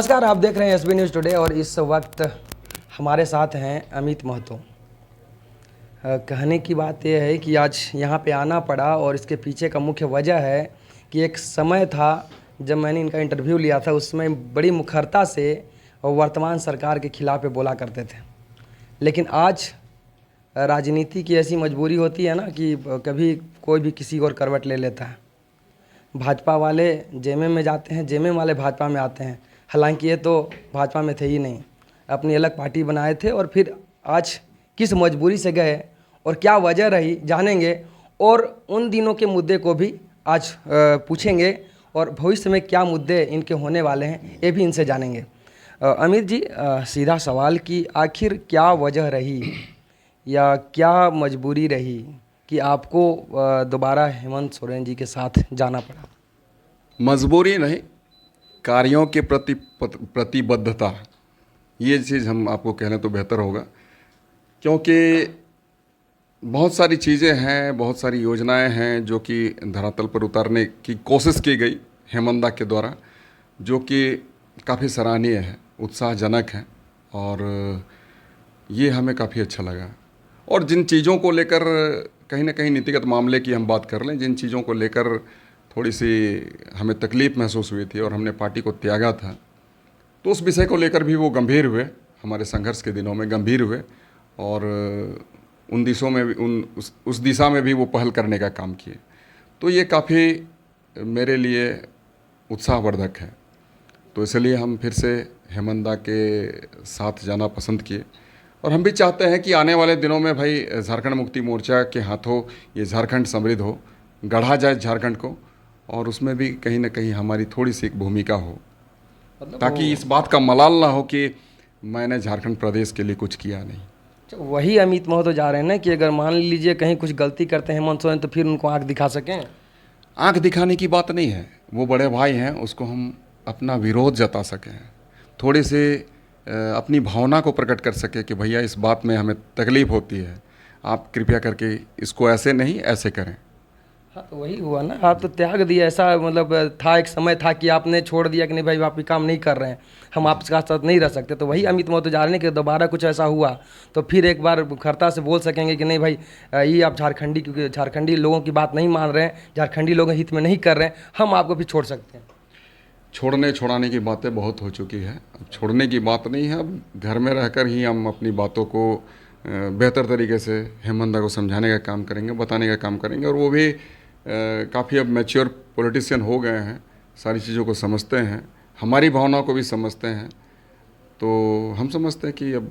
नमस्कार, आप देख रहे हैं एसबी न्यूज़ टुडे और इस वक्त हमारे साथ हैं अमित महतो। कहने की बात यह है कि आज यहाँ पे आना पड़ा और इसके पीछे का मुख्य वजह है कि एक समय था जब मैंने इनका इंटरव्यू लिया था, उसमें बड़ी मुखरता से वर्तमान सरकार के खिलाफ बोला करते थे। लेकिन आज राजनीति की ऐसी मजबूरी होती है ना कि कभी कोई भी किसी और करवट ले लेता है। भाजपा वाले जेएमएम में जाते हैं, जेएमएम वाले भाजपा में आते हैं। हालांकि ये तो भाजपा में थे ही नहीं, अपनी अलग पार्टी बनाए थे और फिर आज किस मजबूरी से गए और क्या वजह रही जानेंगे, और उन दिनों के मुद्दे को भी आज पूछेंगे और भविष्य में क्या मुद्दे इनके होने वाले हैं ये भी इनसे जानेंगे। अमित जी, सीधा सवाल कि आखिर क्या वजह रही या क्या मजबूरी रही कि आपको दोबारा हेमंत सोरेन जी के साथ जाना पड़ा? मजबूरी नहीं, कार्यों के प्रति प्रतिबद्धता, ये चीज़ हम आपको कहने तो बेहतर होगा, क्योंकि बहुत सारी चीज़ें हैं, बहुत सारी योजनाएं हैं जो कि धरातल पर उतारने की कोशिश की गई हेमंत दा के द्वारा, जो कि काफ़ी सराहनीय है, उत्साहजनक है और ये हमें काफ़ी अच्छा लगा। और जिन चीज़ों को लेकर कहीं ना कहीं नीतिगत मामले की हम बात कर लें, जिन चीज़ों को लेकर थोड़ी सी हमें तकलीफ़ महसूस हुई थी और हमने पार्टी को त्यागा था, तो उस विषय को लेकर भी वो गंभीर हुए, हमारे संघर्ष के दिनों में गंभीर हुए और उन दिशों में भी उस दिशा में भी वो पहल करने का काम किए। तो ये काफ़ी मेरे लिए उत्साहवर्धक है। तो इसलिए हम फिर से हेमंत दा के साथ जाना पसंद किए और हम भी चाहते हैं कि आने वाले दिनों में भाई झारखंड मुक्ति मोर्चा के हाथों ये झारखंड समृद्ध हो, गढ़ा जाए झारखंड को, और उसमें भी कहीं ना कहीं हमारी थोड़ी सी एक भूमिका हो, ताकि इस बात का मलाल ना हो कि मैंने झारखंड प्रदेश के लिए कुछ किया नहीं। वही अमित महतो जा रहे हैं ना कि अगर मान लीजिए कहीं कुछ गलती करते हैं हेमंत सोरेन तो फिर उनको आंख दिखा सकें। आंख दिखाने की बात नहीं है, वो बड़े भाई हैं, उसको हम अपना विरोध जता सकें, थोड़े से अपनी भावना को प्रकट कर सके कि भैया इस बात में हमें तकलीफ़ होती है, आप कृपया करके इसको ऐसे नहीं ऐसे करें। हाँ, तो वही हुआ ना, आप तो त्याग दिया। ऐसा मतलब था, एक समय था कि आपने छोड़ दिया कि नहीं भाई आप ये काम नहीं कर रहे हैं, हम आपके साथ नहीं रह सकते। तो वही अमित महतो जा रहे हैं कि दोबारा कुछ ऐसा हुआ तो फिर एक बार मुखरता से बोल सकेंगे कि नहीं भाई ये आप झारखंडी, क्योंकि झारखंडी लोगों की बात नहीं मान रहे हैं, झारखंडी लोगों हित में नहीं कर रहे हैं, हम आपको भी छोड़ सकते हैं। छोड़ने छोड़ाने की बातें बहुत हो चुकी है, अब छोड़ने की बात नहीं है। अब घर में रहकर ही हम अपनी बातों को बेहतर तरीके से हेमंत दा को समझाने का काम करेंगे, बताने का काम करेंगे, और वो भी काफ़ी अब मैच्योर पॉलिटिशियन हो गए हैं, सारी चीज़ों को समझते हैं, हमारी भावनाओं को भी समझते हैं। तो हम समझते हैं कि अब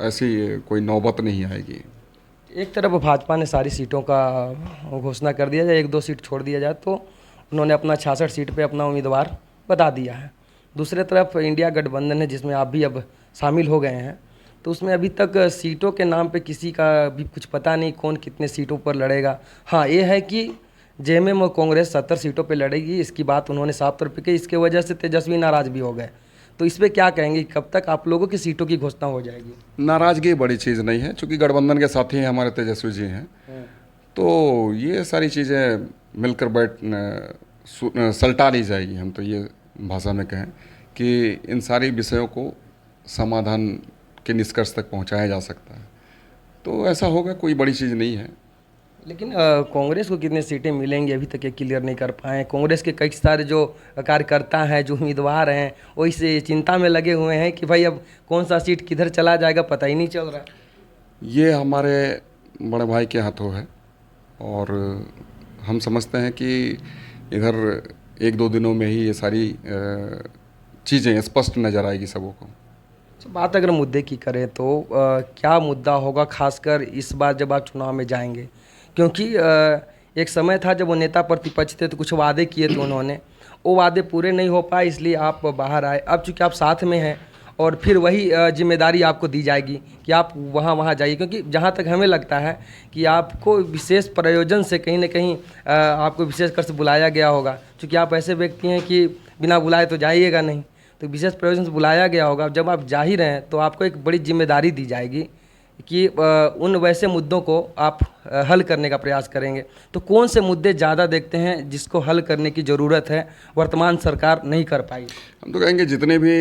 ऐसी कोई नौबत नहीं आएगी। एक तरफ भाजपा ने सारी सीटों का घोषणा कर दिया जाए, एक दो सीट छोड़ दिया जाए, तो उन्होंने अपना 66 सीट पे अपना उम्मीदवार बता दिया है। दूसरे तरफ इंडिया गठबंधन है जिसमें आप भी अब शामिल हो गए हैं, तो उसमें अभी तक सीटों के नाम पे किसी का भी कुछ पता नहीं कौन कितने सीटों पर लड़ेगा। हाँ, ये है कि जेएमएम और कांग्रेस 70 सीटों पे लड़ेगी, इसकी बात उन्होंने साफ तौर पे कही। इसके वजह से तेजस्वी नाराज भी हो गए। तो इस पर क्या कहेंगे, कब तक आप लोगों की सीटों की घोषणा हो जाएगी? नाराज़गी बड़ी चीज़ नहीं है, चूँकि गठबंधन के साथी हमारे तेजस्वी जी हैं, तो ये सारी चीज़ें मिलकर सलटा ली जाएगी। हम तो ये भाषा में कहें कि इन सारी विषयों को समाधान के निष्कर्ष तक पहुंचाया जा सकता है, तो ऐसा होगा, कोई बड़ी चीज़ नहीं है। लेकिन कांग्रेस को कितनी सीटें मिलेंगी अभी तक ये क्लियर नहीं कर पाए। कांग्रेस के कई सारे जो कार्यकर्ता हैं, जो उम्मीदवार हैं, वो इस चिंता में लगे हुए हैं कि भाई अब कौन सा सीट किधर चला जाएगा पता ही नहीं चल रहा। ये हमारे बड़े भाई के हाथों है और हम समझते हैं कि इधर एक दो दिनों में ही ये सारी चीज़ें स्पष्ट नज़र आएगी सबों को। तो बात अगर मुद्दे की करें तो क्या मुद्दा होगा खासकर इस बार जब आप चुनाव में जाएंगे? क्योंकि एक समय था जब वो नेता प्रतिपक्ष थे तो कुछ वादे किए थे उन्होंने, वो वादे पूरे नहीं हो पाए, इसलिए आप बाहर आए। अब चूँकि आप साथ में हैं और फिर वही जिम्मेदारी आपको दी जाएगी कि आप वहाँ जाइए, क्योंकि जहाँ तक हमें लगता है कि आपको विशेष प्रयोजन से कहीं ना कहीं आपको विशेष कर से बुलाया गया होगा, क्योंकि आप ऐसे व्यक्ति हैं कि बिना बुलाए तो जाइएगा नहीं, तो विशेष प्रयोजन से बुलाया गया होगा। जब आप जा ही रहे हैं तो आपको एक बड़ी जिम्मेदारी दी जाएगी कि उन वैसे मुद्दों को आप हल करने का प्रयास करेंगे, तो कौन से मुद्दे ज़्यादा देखते हैं जिसको हल करने की ज़रूरत है, वर्तमान सरकार नहीं कर पाई? हम तो कहेंगे जितने भी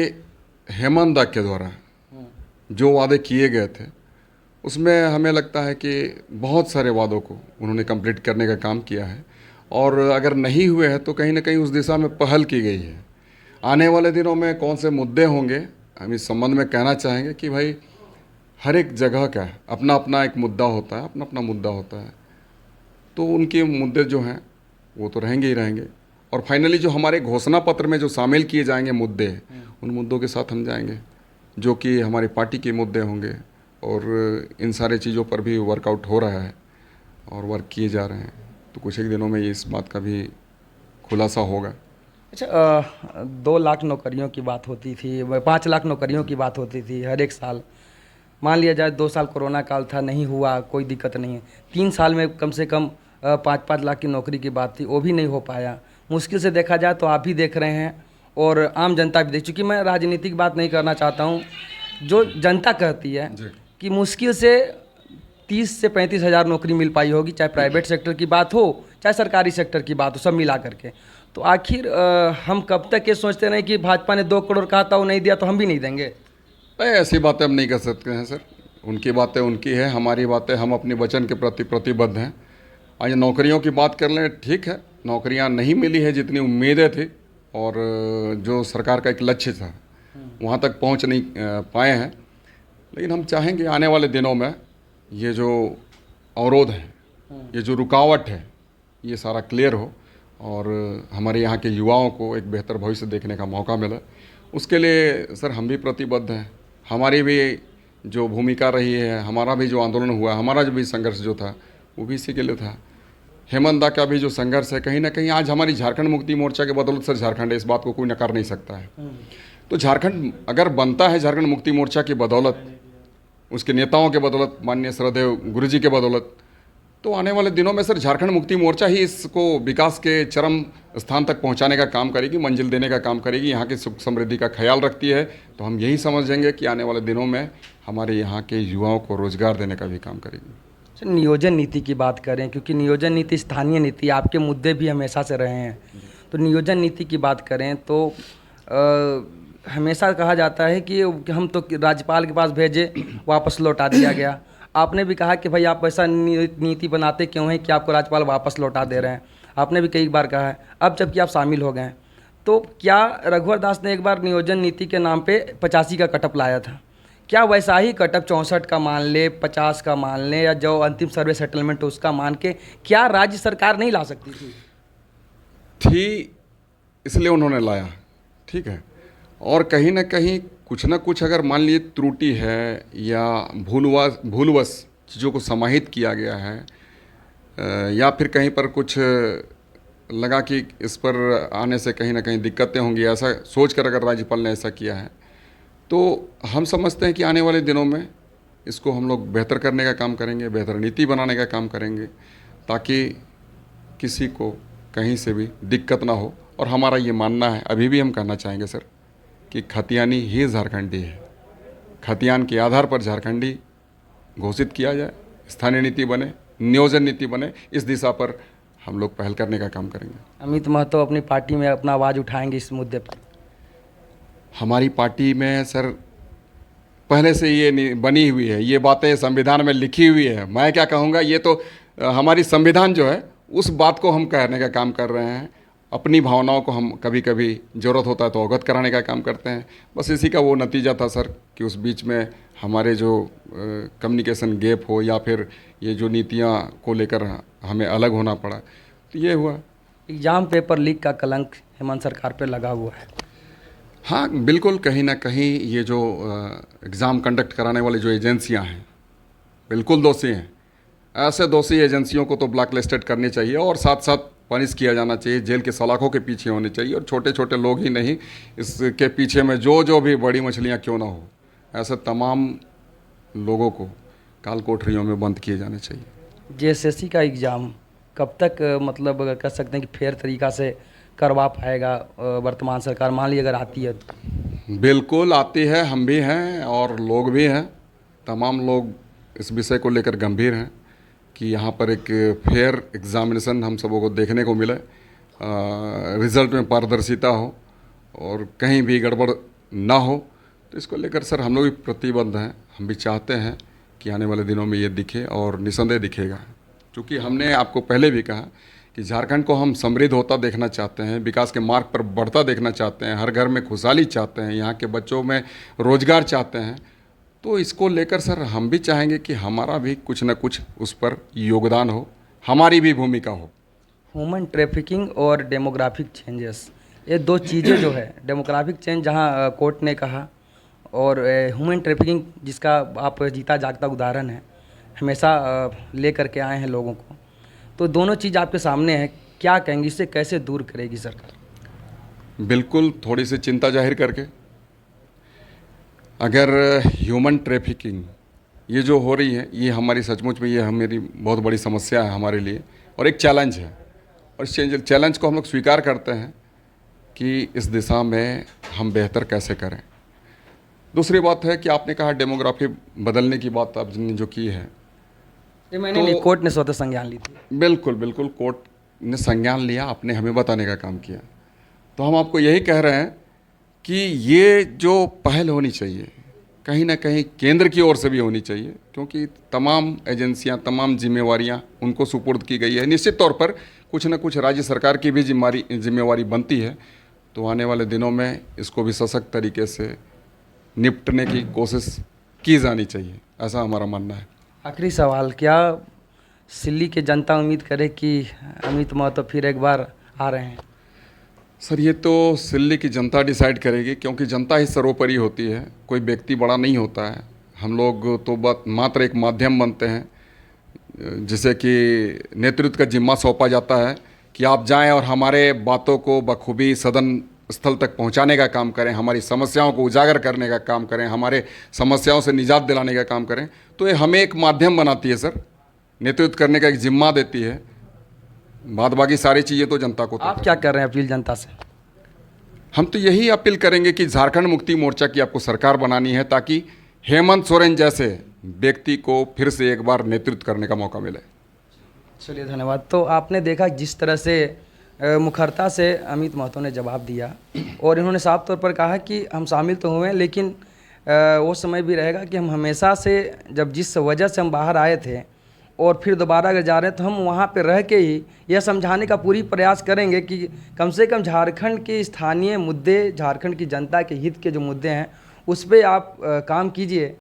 हेमंत दा के द्वारा जो वादे किए गए थे, उसमें हमें लगता है कि बहुत सारे वादों को उन्होंने कंप्लीट करने का काम किया है, और अगर नहीं हुए हैं तो कहीं ना कहीं उस दिशा में पहल की गई है। आने वाले दिनों में कौन से मुद्दे होंगे, हम इस संबंध में कहना चाहेंगे कि भाई हर एक जगह का अपना अपना एक मुद्दा होता है, अपना अपना मुद्दा होता है, तो उनके मुद्दे जो हैं वो तो रहेंगे ही रहेंगे, और फाइनली जो हमारे घोषणा पत्र में जो शामिल किए जाएंगे मुद्दे, उन मुद्दों के साथ हम जाएंगे, जो कि हमारी पार्टी के मुद्दे होंगे, और इन सारे चीज़ों पर भी वर्कआउट हो रहा है और वर्क किए जा रहे हैं। तो कुछ एक दिनों में इस बात का भी खुलासा होगा। अच्छा, 2 लाख नौकरियों की बात होती थी, 5 लाख नौकरियों की बात होती थी हर एक साल। मान लिया जाए 2 साल कोरोना काल था, नहीं हुआ, कोई दिक्कत नहीं है। 3 साल में कम से कम 5-5 लाख की नौकरी की बात थी, वो भी नहीं हो पाया। मुश्किल से देखा जाए तो आप भी देख रहे हैं और आम जनता भी देख चुकी। मैं राजनीतिक बात नहीं करना चाहता हूँ, जो जनता कहती है कि मुश्किल से 30 से 35 हज़ार नौकरी मिल पाई होगी, चाहे प्राइवेट सेक्टर की बात हो चाहे सरकारी सेक्टर की बात हो, सब मिला करके। तो आखिर हम कब तक ये सोचते रहे कि भाजपा ने 2 करोड़ कहा था, वो नहीं दिया तो हम भी नहीं देंगे? नहीं, ऐसी बातें हम नहीं कर सकते हैं सर। उनकी बातें उनकी है, हमारी बातें, हम अपने वचन के प्रति प्रतिबद्ध हैं। आज नौकरियों की बात कर लें, ठीक है, नौकरियां नहीं मिली है जितनी उम्मीदें थी, और जो सरकार का एक लक्ष्य था वहाँ तक पहुँच नहीं पाए हैं। लेकिन हम चाहेंगे आने वाले दिनों में ये जो अवरोध है, ये जो रुकावट है, ये सारा क्लियर हो और हमारे यहाँ के युवाओं को एक बेहतर भविष्य देखने का मौका मिले। उसके लिए सर हम भी प्रतिबद्ध हैं। हमारी भी जो भूमिका रही है, हमारा भी जो आंदोलन हुआ, हमारा जो भी संघर्ष जो था, वो भी इसी के लिए था। हेमंत दा का भी जो संघर्ष है, कहीं ना कहीं आज हमारी झारखंड मुक्ति मोर्चा के बदौलत सर झारखंड है, इस बात को कोई नकार नहीं सकता है। तो झारखंड अगर बनता है झारखंड मुक्ति मोर्चा की बदौलत, उसके नेताओं के बदौलत, माननीय श्रद्धेय गुरुजी के बदौलत, तो आने वाले दिनों में सर झारखंड मुक्ति मोर्चा ही इसको विकास के चरम स्थान तक पहुंचाने का काम करेगी, मंजिल देने का काम करेगी, यहाँ की सुख समृद्धि का ख्याल रखती है। तो हम यही समझेंगे कि आने वाले दिनों में हमारे यहाँ के युवाओं को रोजगार देने का भी काम करेगी। अच्छा, नियोजन नीति की बात करें, क्योंकि नियोजन नीति स्थानीय नीति, आपके मुद्दे भी हमेशा से रहे हैं। तो नियोजन नीति की बात करें तो हमेशा कहा जाता है कि हम तो राज्यपाल के पास भेजे, वापस लौटा दिया गया। आपने भी कहा कि भाई आप ऐसा नीति बनाते क्यों हैं कि आपको राज्यपाल वापस लौटा दे रहे हैं, आपने भी कई बार कहा है। अब जबकि आप शामिल हो गए हैं, तो क्या रघुवर दास ने एक बार नियोजन नीति के नाम पे 85 का कटअप लाया था, क्या वैसा ही कटअप 64 का मान ले, 50 का मान ले, या जो अंतिम सर्वे सेटलमेंट उसका मान के, क्या राज्य सरकार नहीं ला सकती थी? इसलिए उन्होंने लाया, ठीक है। और कहीं ना कहीं कुछ ना कुछ अगर मान लीजिए त्रुटि है या भूलवश चीज़ों को समाहित किया गया है, या फिर कहीं पर कुछ लगा कि इस पर आने से कहीं ना कहीं दिक्कतें होंगी, ऐसा सोचकर अगर राज्यपाल ने ऐसा किया है, तो हम समझते हैं कि आने वाले दिनों में इसको हम लोग बेहतर करने का काम करेंगे, बेहतर नीति बनाने का काम करेंगे, ताकि किसी को कहीं से भी दिक्कत ना हो। और हमारा ये मानना है, अभी भी हम कहना चाहेंगे सर, कि खतियानी ही झारखंडी है। खतियान के आधार पर झारखंडी घोषित किया जाए, स्थानीय नीति बने, नियोजन नीति बने, इस दिशा पर हम लोग पहल करने का काम करेंगे। अमित महतो अपनी पार्टी में अपना आवाज़ उठाएंगे इस मुद्दे पर? हमारी पार्टी में सर पहले से ये बनी हुई है, ये बातें संविधान में लिखी हुई है। मैं क्या कहूँगा, ये तो हमारी संविधान जो है उस बात को हम कहने का काम कर रहे हैं। अपनी भावनाओं को हम कभी कभी ज़रूरत होता है तो अवगत कराने का काम करते हैं। बस इसी का वो नतीजा था सर कि उस बीच में हमारे जो कम्युनिकेशन गैप हो, या फिर ये जो नीतियाँ को लेकर हमें अलग होना पड़ा, तो ये हुआ। एग्ज़ाम पेपर लीक का कलंक हेमंत सरकार पर लगा हुआ है। हाँ बिल्कुल, कहीं ना कहीं ये जो एग्ज़ाम कंडक्ट कराने वाली जो एजेंसियां हैं बिल्कुल दोषी हैं। ऐसे दोषी एजेंसियों को तो ब्लैक लिस्टेड करनी चाहिए और साथ साथ पनिश किया जाना चाहिए, जेल के सलाखों के पीछे होने चाहिए। और छोटे छोटे लोग ही नहीं, इसके पीछे में जो भी बड़ी मछलियाँ क्यों ना हो, ऐसे तमाम लोगों को काल कोठरियों में बंद किए जाने चाहिए। जेएसएससी का एग्ज़ाम कब तक मतलब अगर कह सकते हैं कि फेयर तरीक़ा से करवा पाएगा वर्तमान सरकार, मान ली अगर आती है तो? बिल्कुल आती है, हम भी हैं और लोग भी हैं, तमाम लोग इस विषय को लेकर गंभीर हैं कि यहाँ पर एक फेयर एग्जामिनेशन हम सबों को देखने को मिले, रिज़ल्ट में पारदर्शिता हो और कहीं भी गड़बड़ ना हो। तो इसको लेकर सर हम लोग भी प्रतिबद्ध हैं। हम भी चाहते हैं कि आने वाले दिनों में ये दिखे और निसंदेह दिखेगा, क्योंकि हमने आपको पहले भी कहा कि झारखंड को हम समृद्ध होता देखना चाहते हैं, विकास के मार्ग पर बढ़ता देखना चाहते हैं, हर घर में खुशहाली चाहते हैं, यहाँ के बच्चों में रोजगार चाहते हैं। तो इसको लेकर सर हम भी चाहेंगे कि हमारा भी कुछ न कुछ उस पर योगदान हो, हमारी भी भूमिका हो। ह्यूमन ट्रैफिकिंग और डेमोग्राफिक चेंजेस, ये दो चीज़ें जो है, डेमोग्राफिक चेंज जहाँ कोर्ट ने कहा और ह्यूमन ट्रैफिकिंग जिसका आप जीता जागता उदाहरण है, हमेशा ले करके आए हैं लोगों को, तो दोनों चीज़ आपके सामने है, क्या कहेंगे इससे कैसे दूर करेगी सरकार? बिल्कुल थोड़ी सी चिंता जाहिर करके, अगर ह्यूमन ट्रैफिकिंग ये जो हो रही है, ये हमारी सचमुच में ये हमारी बहुत बड़ी समस्या है हमारे लिए और एक चैलेंज है, और इस चैलेंज को हम लोग स्वीकार करते हैं कि इस दिशा में हम बेहतर कैसे करें। दूसरी बात है कि आपने कहा डेमोग्राफी बदलने की बात आपने जो की है, ये मैंने नहीं, कोर्ट ने स्वतः संज्ञान ली थी। बिल्कुल बिल्कुल कोर्ट ने संज्ञान लिया, आपने हमें बताने का काम किया। तो हम आपको यही कह रहे हैं कि ये जो पहल होनी चाहिए कहीं ना कहीं केंद्र की ओर से भी होनी चाहिए, क्योंकि तमाम एजेंसियां, तमाम जिम्मेवारियां उनको सुपुर्द की गई है। निश्चित तौर पर कुछ न कुछ राज्य सरकार की भी जिम्मेवारी बनती है। तो आने वाले दिनों में इसको भी सशक्त तरीके से निपटने की कोशिश की जानी चाहिए, ऐसा हमारा मानना है। आखिरी सवाल, क्या सिल्ली की जनता उम्मीद करे कि अमित महतो फिर एक बार आ रहे हैं? सर ये तो सिल्ली की जनता डिसाइड करेगी, क्योंकि जनता ही सर्वोपरि होती है, कोई व्यक्ति बड़ा नहीं होता है। हम लोग तो मात्र एक माध्यम बनते हैं, जिसे कि नेतृत्व का जिम्मा सौंपा जाता है कि आप जाएं और हमारे बातों को बखूबी सदन स्थल तक पहुंचाने का काम करें, हमारी समस्याओं को उजागर करने का काम करें, हमारे समस्याओं से निजात दिलाने का काम करें। तो ये हमें एक माध्यम बनाती है सर, नेतृत्व करने का एक जिम्मा देती है। बाद बाकी सारी चीज़ें तो जनता को। आप क्या कर रहे हैं अपील जनता से? हम तो यही अपील करेंगे कि झारखंड मुक्ति मोर्चा की आपको सरकार बनानी है, ताकि हेमंत सोरेन जैसे व्यक्ति को फिर से एक बार नेतृत्व करने का मौका मिले। चलिए धन्यवाद। तो आपने देखा जिस तरह से मुखरता से अमित महतो ने जवाब दिया और इन्होंने साफ तौर पर कहा कि हम शामिल तो हुए, लेकिन वो समय भी रहेगा कि हम हमेशा से जब जिस वजह से हम बाहर आए थे और फिर दोबारा अगर जा रहे हैं तो हम वहाँ पे रह के ही यह समझाने का पूरी प्रयास करेंगे कि कम से कम झारखंड के स्थानीय मुद्दे, झारखंड की जनता के हित के जो मुद्दे हैं उस पर आप काम कीजिए।